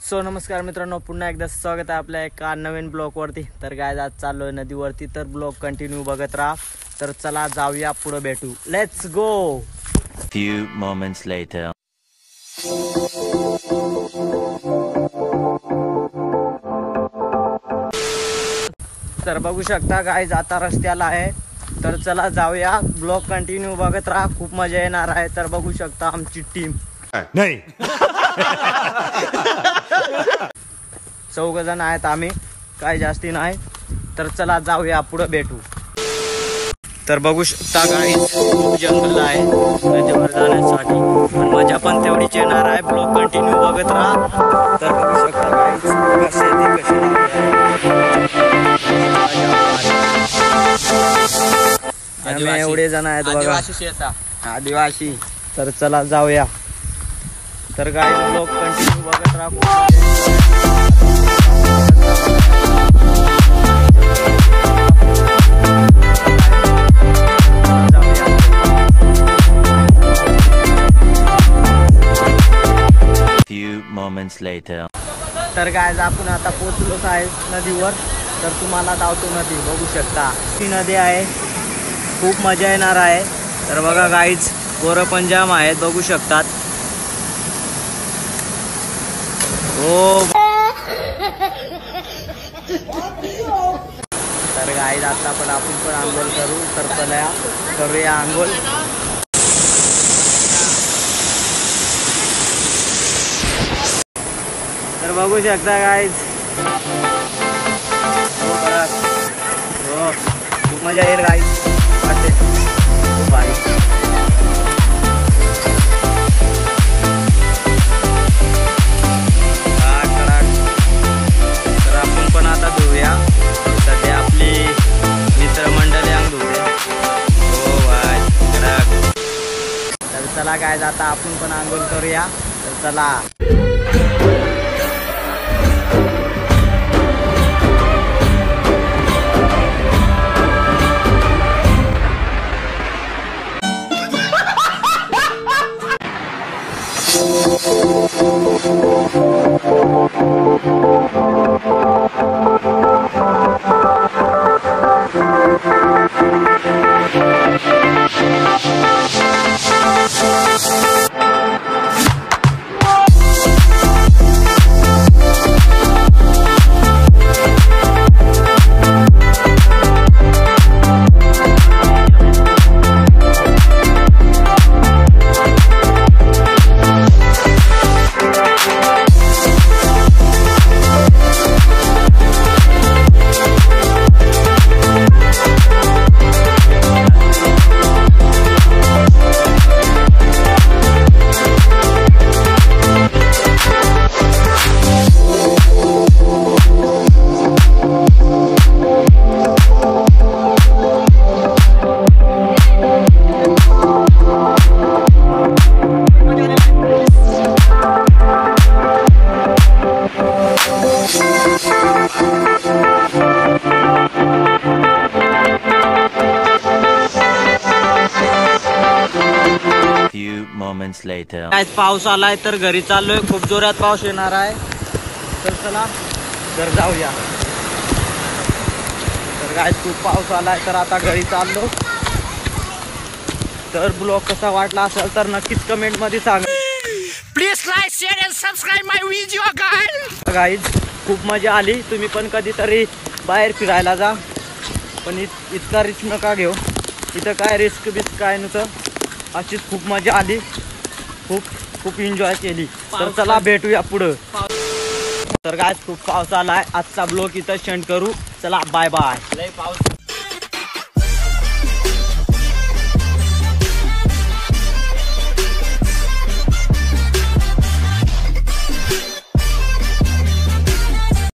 So नमस्कार मित्रांनो, पुन्हा एकदा स्वागत आहे आपल्या एका नवीन ब्लॉगवरती। तर गाइस आज चाललोय नदीवरती, तर ब्लॉग कंटिन्यू बघत राहा। तर चला जाऊया, पुढे भेटू, let's go. Few moments later. तर बघू शकता गाइस आता रस्त्याला आहे, तर चला जाऊया, ब्लॉग कंटिन्यू बघत राहा, खूप मजा येणार आहे। तर बघू शकता आमची टीम नाही 14 जण आहेत आम्ही, काही जास्ती नाही। तर चला जाऊया, पुढे भेटू। तर बघू शकता गाइस खूप जंगल आहे नदीवर जाण्यासाठी, पण मजा पण तेवढीच येणार आहे। ब्लॉग कंटिन्यू बघत राहा। तर बघू शकता गाइस कशी आम्ही एवढे जण आहेत बघा, आदिवासी। तर चला जाऊया। तर गाइस ब्लॉग कंटिन्यू बघत राहा। Few moments later. तर गाइस आपण आता पोहोचलोच आहे नदीवर। तर तुम्हाला धावतो नदी बघू शकता, ही नदी आहे, खूप मजा येणार आहे। तर बघा गाइस पोरं पण जाम आहेत, बघू शकतात। हो तर गाइस आता पण आपण पण आंघोळ करू। तर चला करूया आंघोळ। तर बघू शकता गाइस, हो खूप मजा येईल गाइस, वाटते खूप भारी। तर आपण पण आता धुऊया, सध्या आपली मित्रमंडळी अंग धुऊया। हो भाई कडक। तर चला गाइस आता आपण पण आंघोळ करूया। तर चला Moments later. आज पाऊस आलाय, तर घरी चाललोय, खूप जोरात पाऊस येणार आहे। तर चला घर जाऊया। तर गाइस खूप पाऊस आलाय, तर आता घरी चाललो। तर ब्लॉग कसा वाटला असेल तर नक्कीच कमेंट मध्ये सांगा। Please like, share and subscribe my video guys. Guys खूप मजा आली, तुम्ही पण कधीतरी बाहेर फिरायला जा, पण इतका रिस्क नका घेऊ, इथं काय रिस्क बिस्क काय नव्हतं, अशीच खूप मजा आली, खूप एन्जॉय केली। तर चला भेटूया पुढं। तर गाइस खूप पाऊस आलाय, आजचा ब्लॉग इथं सेंड करू। चला बाय बाय।